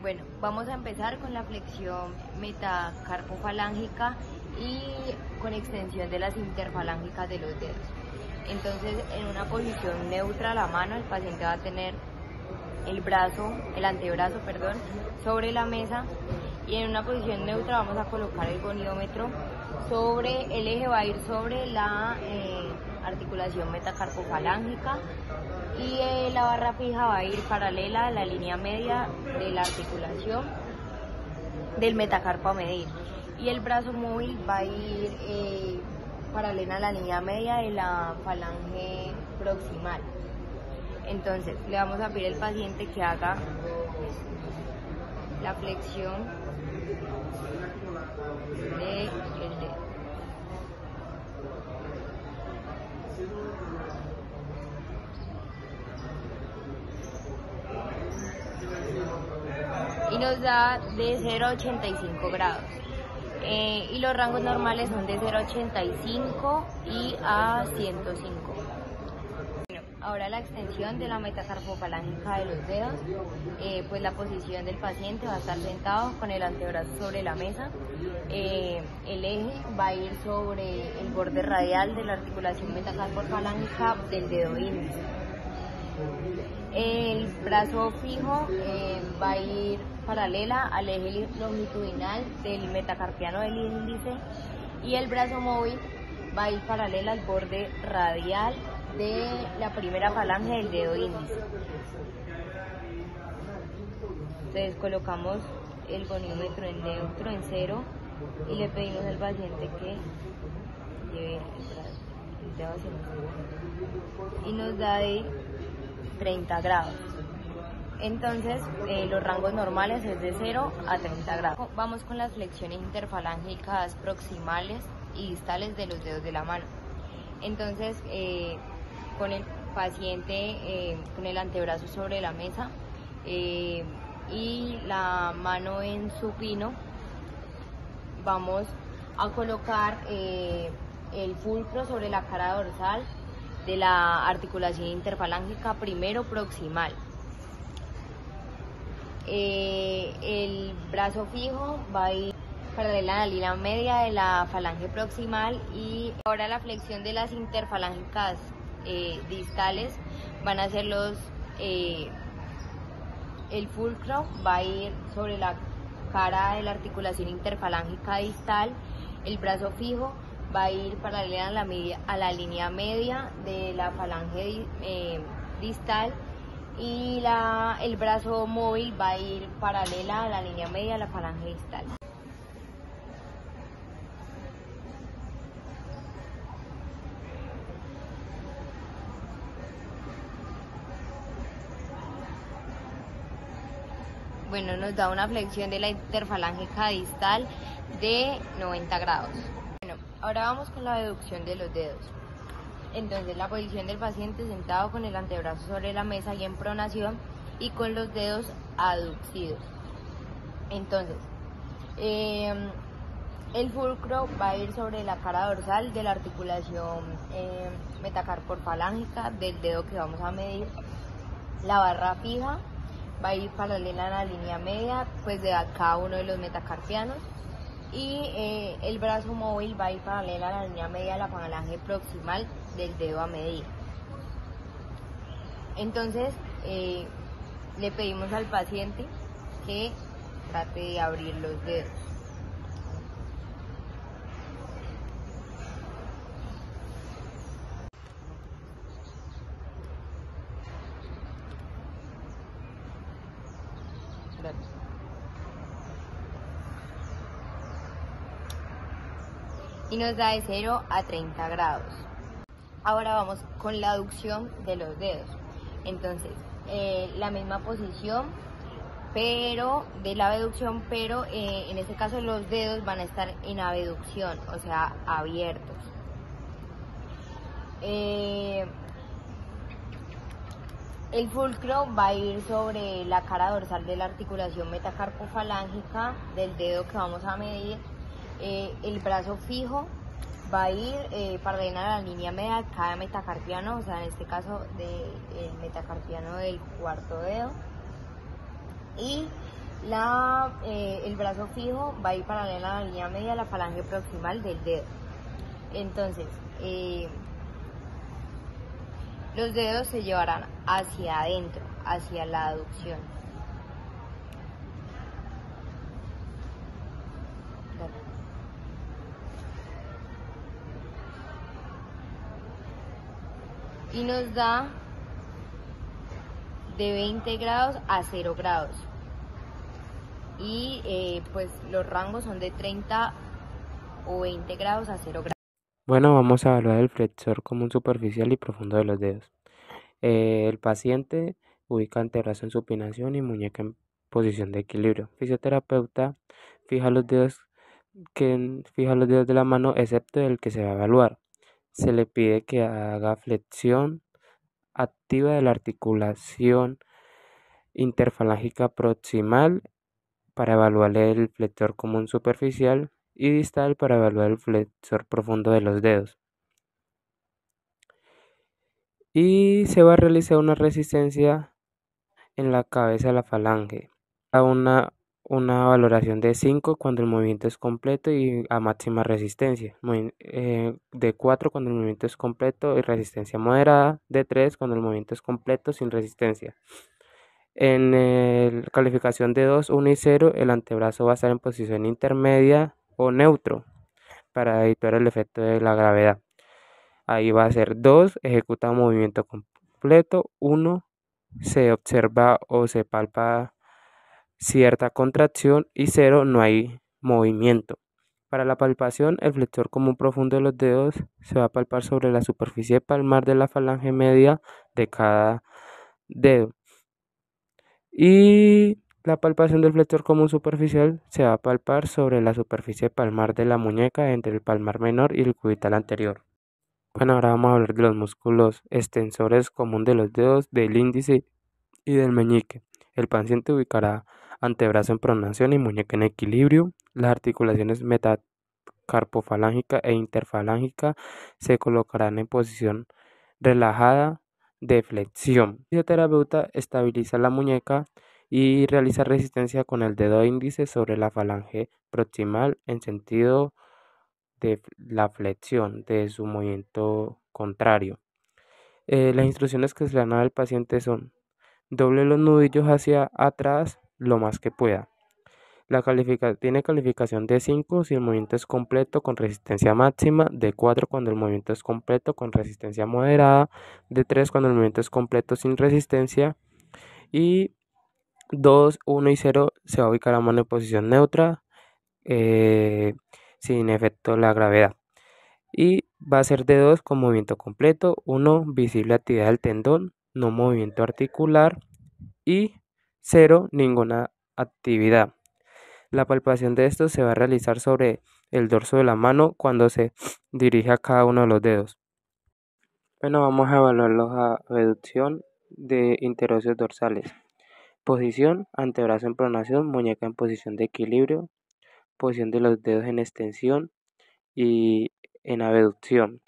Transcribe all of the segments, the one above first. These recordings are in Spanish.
Bueno, vamos a empezar con la flexión metacarpofalángica y con extensión de las interfalángicas de los dedos. Entonces, en una posición neutra a la mano, el paciente va a tener el antebrazo, sobre la mesa, y en una posición neutra vamos a colocar el goniómetro sobre el eje, va a ir sobre la articulación metacarpofalángica, y la barra fija va a ir paralela a la línea media de la articulación del metacarpo a medir, y el brazo móvil va a ir paralela a la línea media de la falange proximal. Entonces le vamos a pedir al paciente que haga la flexión del dedo. Y nos da de 0 a 85 grados. Y los rangos normales son de 0 a 85 y a 105. Bueno, ahora la extensión de la metacarpofalángica de los dedos. Pues la posición del paciente va a estar sentado con el antebrazo sobre la mesa. El eje va a ir sobre el borde radial de la articulación metacarpofalángica del dedo índice. El brazo fijo va a ir paralela al eje longitudinal del metacarpiano del índice, y el brazo móvil va a ir paralela al borde radial de la primera falange del dedo índice. Entonces colocamos el goniómetro en neutro, en 0, y le pedimos al paciente que lleve el dedo hacia nosotros, y nos da de 30 grados. Entonces los rangos normales es de 0 a 30 grados. Vamos con las flexiones interfalángicas proximales y distales de los dedos de la mano. Entonces con el paciente con el antebrazo sobre la mesa y la mano en supino, vamos a colocar el fulcro sobre la cara dorsal de la articulación interfalángica primero proximal. El brazo fijo va a ir paralela a la línea media de la falange proximal, y ahora la flexión de las interfalángicas distales van a ser el fulcro va a ir sobre la cara de la articulación interfalángica distal, el brazo fijo va a ir paralela a la línea media de la falange distal, y el brazo móvil va a ir paralela a la línea media de la falange distal. Bueno, nos da una flexión de la interfalángica distal de 90 grados. Bueno, ahora vamos con la deducción de los dedos. Entonces, la posición del paciente sentado con el antebrazo sobre la mesa y en pronación, y con los dedos aducidos. Entonces, el fulcro va a ir sobre la cara dorsal de la articulación metacarpofalángica del dedo que vamos a medir. La barra fija va a ir paralela a la línea media de cada uno de los metacarpianos, y el brazo móvil va a ir paralela a la línea media de la falange proximal del dedo a medir. Entonces le pedimos al paciente que trate de abrir los dedos. Y nos da de 0 a 30 grados. Ahora vamos con la aducción de los dedos. Entonces, la misma posición, pero de la abducción, pero en este caso los dedos van a estar en abducción, o sea, abiertos. El fulcro va a ir sobre la cara dorsal de la articulación metacarpofalángica del dedo que vamos a medir. El brazo fijo va a ir paralela a la línea media de cada metacarpiano, o sea, en este caso del metacarpiano del cuarto dedo. Y El brazo fijo va a ir paralela a la línea media de la falange proximal del dedo. Entonces, los dedos se llevarán hacia adentro, hacia la aducción. Y nos da de 20 grados a 0 grados. Y pues los rangos son de 30 o 20 grados a 0 grados. Bueno, vamos a evaluar el flexor común superficial y profundo de los dedos. El paciente ubica antebrazo en supinación y muñeca en posición de equilibrio. Fisioterapeuta fija los dedos de la mano excepto el que se va a evaluar. Se le pide que haga flexión activa de la articulación interfalángica proximal para evaluar el flexor común superficial y distal para evaluar el flexor profundo de los dedos. Y se va a realizar una resistencia en la cabeza de la falange. A una valoración de 5 cuando el movimiento es completo y a máxima resistencia. De 4 cuando el movimiento es completo y resistencia moderada. De 3 cuando el movimiento es completo sin resistencia. En la calificación de 2, 1 y 0, el antebrazo va a estar en posición intermedia o neutro para evitar el efecto de la gravedad. Ahí va a ser 2, ejecuta un movimiento completo, 1, se observa o se palpa cierta contracción y 0, no hay movimiento. Para la palpación, el flexor común profundo de los dedos se va a palpar sobre la superficie palmar de la falange media de cada dedo. Y la palpación del flexor común superficial se va a palpar sobre la superficie palmar de la muñeca entre el palmar menor y el cubital anterior. Bueno, ahora vamos a hablar de los músculos extensores común de los dedos, del índice y del meñique. El paciente ubicará antebrazo en pronación y muñeca en equilibrio. Las articulaciones metacarpofalángica e interfalángica se colocarán en posición relajada de flexión. El fisioterapeuta estabiliza la muñeca y realiza resistencia con el dedo índice sobre la falange proximal en sentido de la flexión de su movimiento contrario. Las instrucciones que se le dan al paciente son: doble los nudillos hacia atrás lo más que pueda. Tiene calificación de 5 si el movimiento es completo con resistencia máxima, de 4 cuando el movimiento es completo con resistencia moderada, de 3 cuando el movimiento es completo sin resistencia y 2, 1 y 0 se va a ubicar la mano en posición neutra sin efecto de la gravedad. Y va a ser de 2 con movimiento completo, 1 visible actividad del tendón, no movimiento articular y 0 ninguna actividad. La palpación de esto se va a realizar sobre el dorso de la mano cuando se dirige a cada uno de los dedos. Bueno, vamos a evaluar la abducción de interóseos dorsales. Posición: antebrazo en pronación, muñeca en posición de equilibrio, posición de los dedos en extensión y en abducción.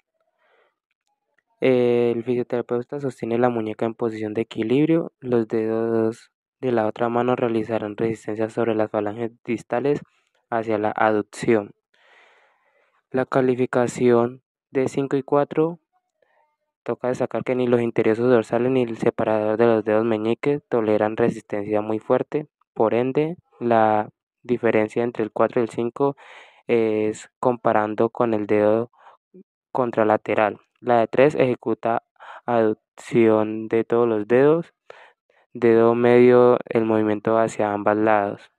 El fisioterapeuta sostiene la muñeca en posición de equilibrio, los dedos de la otra mano realizarán resistencia sobre las falanges distales hacia la aducción. La calificación de 5 y 4 toca destacar que ni los interoseos dorsales ni el separador de los dedos meñiques toleran resistencia muy fuerte, por ende la diferencia entre el 4 y el 5 es comparando con el dedo contralateral. La de 3 ejecuta aducción de todos los dedos, dedo medio el movimiento hacia ambos lados.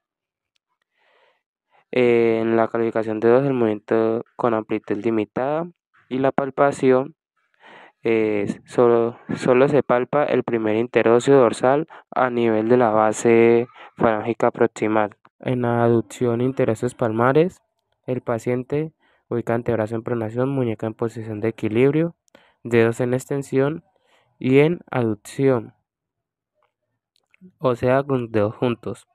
En la calificación de 2 el movimiento con amplitud limitada y la palpación solo se palpa el primer interóseo dorsal a nivel de la base falángica proximal. En la aducción interóseos palmares, el paciente ubica antebrazo en pronación, muñeca en posición de equilibrio, dedos en extensión y en aducción, o sea, con los dedos juntos.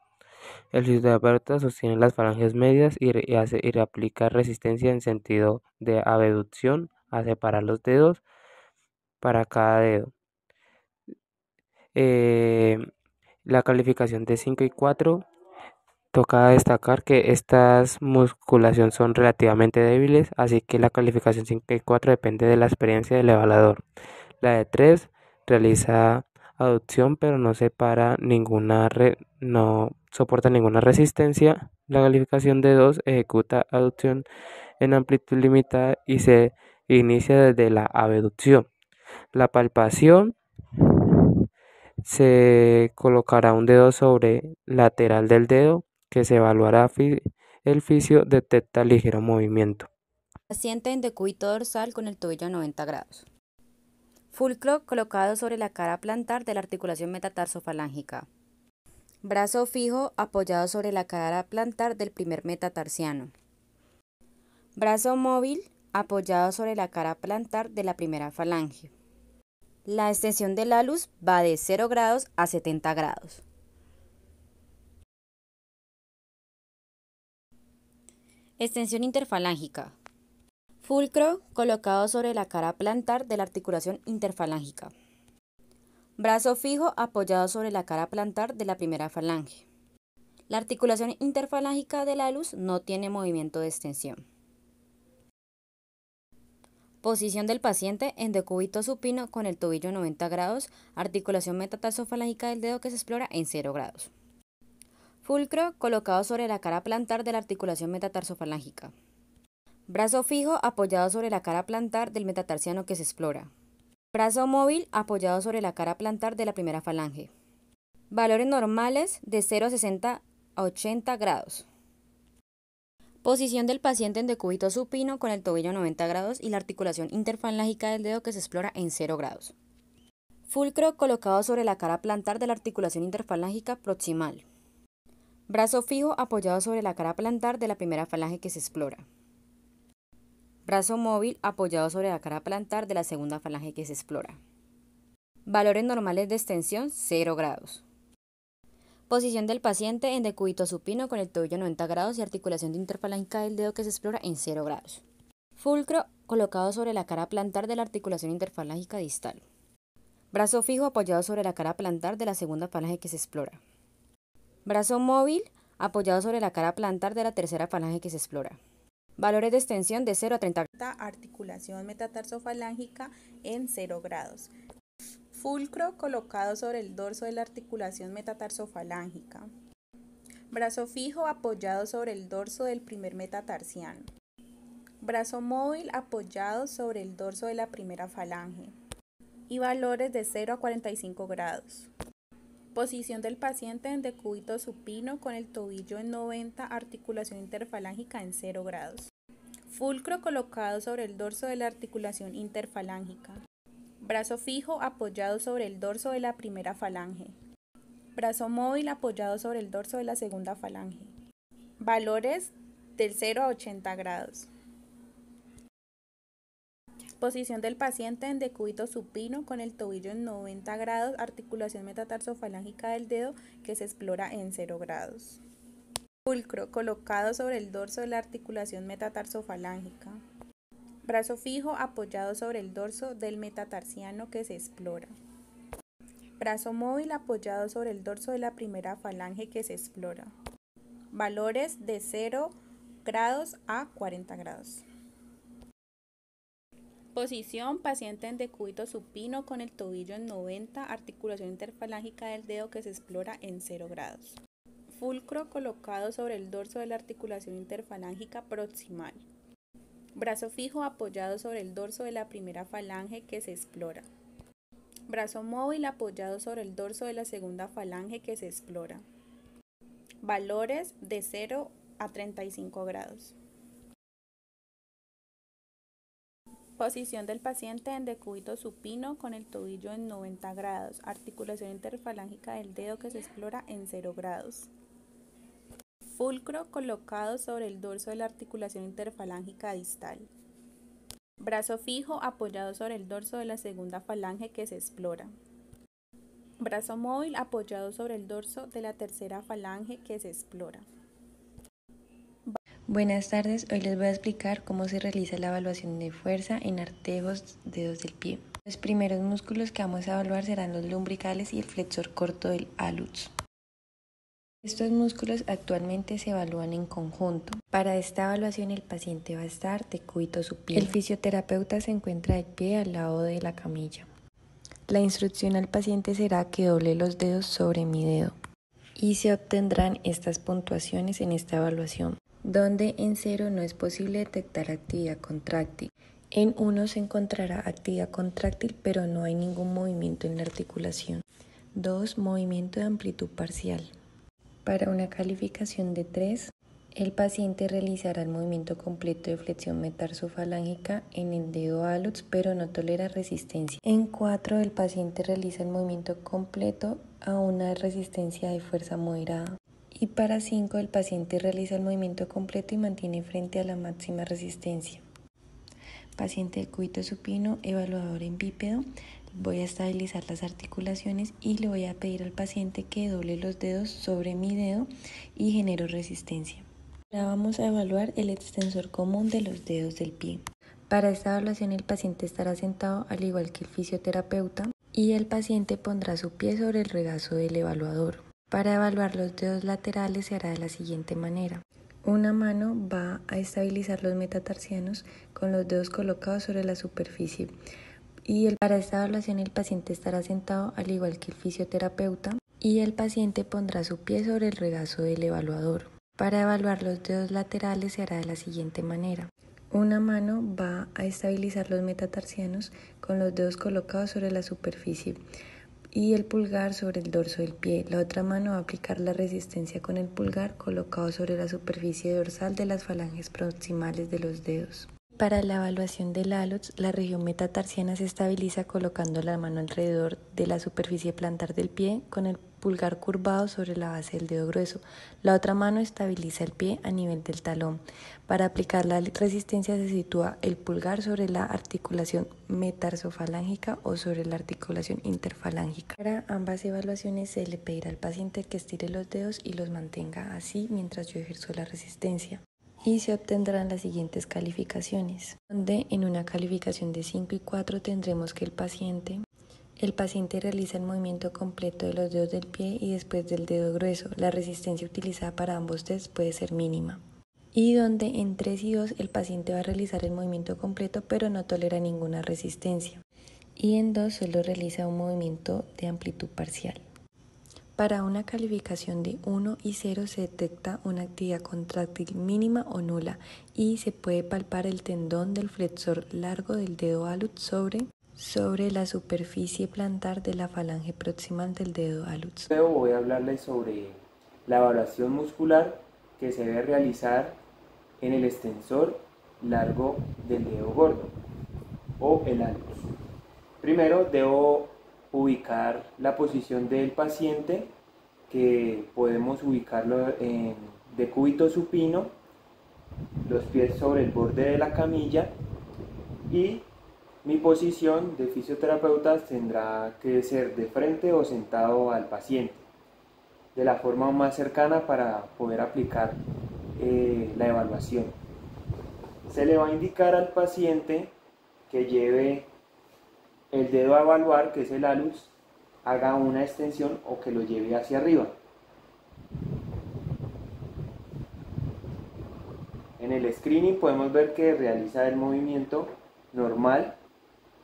El fisioterapeuta sostiene las falanges medias y aplica resistencia en sentido de abducción a separar los dedos para cada dedo. La calificación de 5 y 4 Toca destacar que estas musculaciones son relativamente débiles, así que la calificación 5 y 4 depende de la experiencia del evaluador. La de 3 realiza aducción pero no soporta ninguna resistencia. La calificación de 2 ejecuta aducción en amplitud limitada y se inicia desde la abducción. La palpación se colocará un dedo sobre lateral del dedo que se evaluará el fisio detecta ligero movimiento. Paciente en decúbito dorsal con el tobillo a 90 grados. Fulcro colocado sobre la cara plantar de la articulación metatarsofalángica. Brazo fijo apoyado sobre la cara plantar del primer metatarsiano. Brazo móvil apoyado sobre la cara plantar de la primera falange. La extensión del alus va de 0 grados a 70 grados. Extensión interfalángica. Fulcro colocado sobre la cara plantar de la articulación interfalángica. Brazo fijo apoyado sobre la cara plantar de la primera falange. La articulación interfalángica del alus no tiene movimiento de extensión. Posición del paciente en decúbito supino con el tobillo 90 grados, articulación metatarsofalángica del dedo que se explora en 0 grados. Fulcro colocado sobre la cara plantar de la articulación metatarsofalángica. Brazo fijo apoyado sobre la cara plantar del metatarsiano que se explora. Brazo móvil apoyado sobre la cara plantar de la primera falange. Valores normales de 0 a 60 a 80 grados. Posición del paciente en decúbito supino con el tobillo 90 grados y la articulación interfalángica del dedo que se explora en 0 grados. Fulcro colocado sobre la cara plantar de la articulación interfalángica proximal. Brazo fijo apoyado sobre la cara plantar de la primera falange que se explora. Brazo móvil apoyado sobre la cara plantar de la segunda falange que se explora. Valores normales de extensión 0 grados. Posición del paciente en decúbito supino con el tobillo 90 grados y articulación interfalángica del dedo que se explora en 0 grados. Fulcro colocado sobre la cara plantar de la articulación interfalángica distal. Brazo fijo apoyado sobre la cara plantar de la segunda falange que se explora. Brazo móvil apoyado sobre la cara plantar de la tercera falange que se explora. Valores de extensión de 0 a 30 grados. Articulación metatarsofalángica en 0 grados. Fulcro colocado sobre el dorso de la articulación metatarsofalángica. Brazo fijo apoyado sobre el dorso del primer metatarsiano. Brazo móvil apoyado sobre el dorso de la primera falange. Y valores de 0 a 45 grados. Posición del paciente en decúbito supino con el tobillo en 90, articulación interfalángica en 0 grados. Fulcro colocado sobre el dorso de la articulación interfalángica. Brazo fijo apoyado sobre el dorso de la primera falange. Brazo móvil apoyado sobre el dorso de la segunda falange. Valores del 0 a 80 grados. Posición del paciente en decúbito supino con el tobillo en 90 grados, articulación metatarsofalángica del dedo que se explora en 0 grados. Fulcro colocado sobre el dorso de la articulación metatarsofalángica. Brazo fijo apoyado sobre el dorso del metatarsiano que se explora. Brazo móvil apoyado sobre el dorso de la primera falange que se explora. Valores de 0 grados a 40 grados. Posición, paciente en decúbito supino con el tobillo en 90, articulación interfalángica del dedo que se explora en 0 grados. Fulcro colocado sobre el dorso de la articulación interfalángica proximal. Brazo fijo apoyado sobre el dorso de la primera falange que se explora. Brazo móvil apoyado sobre el dorso de la segunda falange que se explora. Valores de 0 a 35 grados. Posición del paciente en decúbito supino con el tobillo en 90 grados, articulación interfalángica del dedo que se explora en 0 grados. Fulcro colocado sobre el dorso de la articulación interfalángica distal. Brazo fijo apoyado sobre el dorso de la segunda falange que se explora. Brazo móvil apoyado sobre el dorso de la tercera falange que se explora. Buenas tardes, hoy les voy a explicar cómo se realiza la evaluación de fuerza en artejos, dedos del pie. Los primeros músculos que vamos a evaluar serán los lumbricales y el flexor corto del hallux. Estos músculos actualmente se evalúan en conjunto. Para esta evaluación el paciente va a estar de cúbito supino. El fisioterapeuta se encuentra de pie al lado de la camilla. La instrucción al paciente será que doble los dedos sobre mi dedo y se obtendrán estas puntuaciones en esta evaluación, donde en 0 no es posible detectar actividad contráctil. En 1 se encontrará actividad contráctil pero no hay ningún movimiento en la articulación. 2. Movimiento de amplitud parcial. Para una calificación de 3, el paciente realizará el movimiento completo de flexión metatarsofalangica en el dedo hallux, pero no tolera resistencia. En 4, el paciente realiza el movimiento completo a una resistencia de fuerza moderada. Y para 5, el paciente realiza el movimiento completo y mantiene frente a la máxima resistencia. Paciente de cúbito supino, evaluador en bípedo. Voy a estabilizar las articulaciones y le voy a pedir al paciente que doble los dedos sobre mi dedo y genero resistencia. Ahora vamos a evaluar el extensor común de los dedos del pie. Para esta evaluación el paciente estará sentado al igual que el fisioterapeuta y el paciente pondrá su pie sobre el regazo del evaluador. Para evaluar los dedos laterales se hará de la siguiente manera. Una mano va a estabilizar los metatarsianos con los dedos colocados sobre la superficie. Para esta evaluación el paciente estará sentado al igual que el fisioterapeuta y el paciente pondrá su pie sobre el regazo del evaluador. Para evaluar los dedos laterales se hará de la siguiente manera. Una mano va a estabilizar los metatarsianos con los dedos colocados sobre la superficie y el pulgar sobre el dorso del pie. La otra mano va a aplicar la resistencia con el pulgar colocado sobre la superficie dorsal de las falanges proximales de los dedos. Para la evaluación del hallux, la región metatarsiana se estabiliza colocando la mano alrededor de la superficie plantar del pie con el pulgar curvado sobre la base del dedo grueso. La otra mano estabiliza el pie a nivel del talón. Para aplicar la resistencia se sitúa el pulgar sobre la articulación metatarsofalangica o sobre la articulación interfalángica. Para ambas evaluaciones se le pedirá al paciente que estire los dedos y los mantenga así mientras yo ejerzo la resistencia. Y se obtendrán las siguientes calificaciones, donde en una calificación de 5 y 4 tendremos que el paciente realiza el movimiento completo de los dedos del pie y después del dedo grueso. La resistencia utilizada para ambos tests puede ser mínima. Y donde en 3 y 2 el paciente va a realizar el movimiento completo pero no tolera ninguna resistencia. Y en 2 solo realiza un movimiento de amplitud parcial. Para una calificación de 1 y 0 se detecta una actividad contráctil mínima o nula y se puede palpar el tendón del flexor largo del dedo hallux sobre la superficie plantar de la falange proximal del dedo hallux. Luego voy a hablarles sobre la evaluación muscular que se debe realizar en el extensor largo del dedo gordo o el hallux. Primero debo ubicar la posición del paciente, que podemos ubicarlo de cúbito supino, los pies sobre el borde de la camilla, y mi posición de fisioterapeuta tendrá que ser de frente o sentado al paciente, de la forma más cercana para poder aplicar la evaluación. Se le va a indicar al paciente que lleve el dedo a evaluar, que es el hallux, haga una extensión o que lo lleve hacia arriba. En el screening podemos ver que realiza el movimiento normal.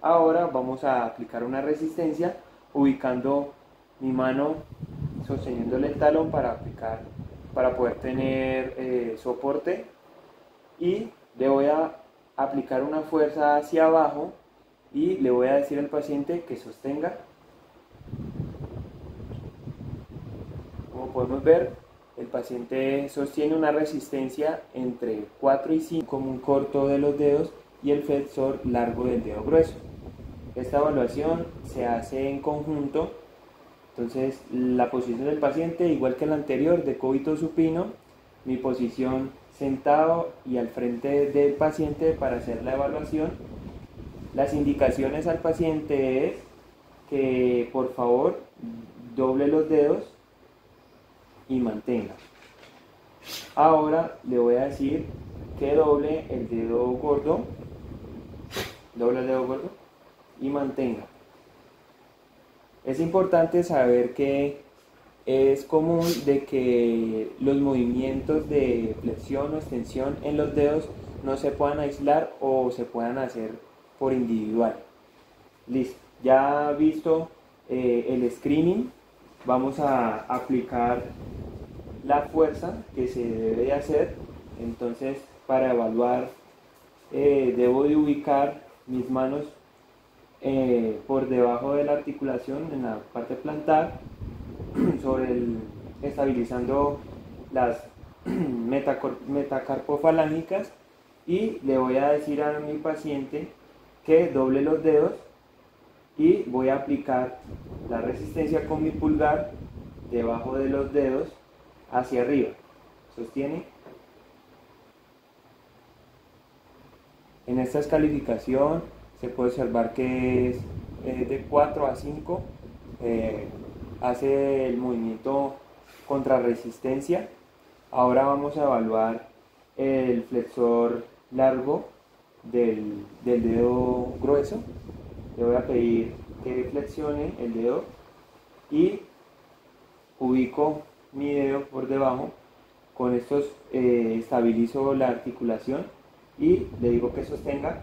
Ahora vamos a aplicar una resistencia ubicando mi mano, sosteniéndole el talón para poder tener soporte, y le voy a aplicar una fuerza hacia abajo y le voy a decir al paciente que sostenga. Como podemos ver, el paciente sostiene una resistencia entre 4 y 5, como un corto de los dedos y el flexor largo del dedo grueso. Esta evaluación se hace en conjunto, entonces la posición del paciente, igual que la anterior, de cúbito supino, mi posición sentado y al frente del paciente para hacer la evaluación. Las indicaciones al paciente es que por favor doble los dedos y mantenga. Ahora le voy a decir que doble el dedo gordo, y mantenga. Es importante saber que Es común de que los movimientos de flexión o extensión en los dedos no se puedan aislar o se puedan hacer por individual. Listo, ya visto el screening, vamos a aplicar la fuerza que se debe de hacer. Entonces, para evaluar, debo de ubicar mis manos por debajo de la articulación en la parte plantar, estabilizando las metacarpofalángicas, y le voy a decir a mi paciente que doble los dedos y voy a aplicar la resistencia con mi pulgar debajo de los dedos hacia arriba. Sostiene. En esta escalificación se puede observar que es de 4 a 5. Hace el movimiento contra resistencia. Ahora vamos a evaluar el flexor largo del dedo grueso. Le voy a pedir que flexione el dedo y ubico mi dedo por debajo. Con estos estabilizo la articulación y le digo que sostenga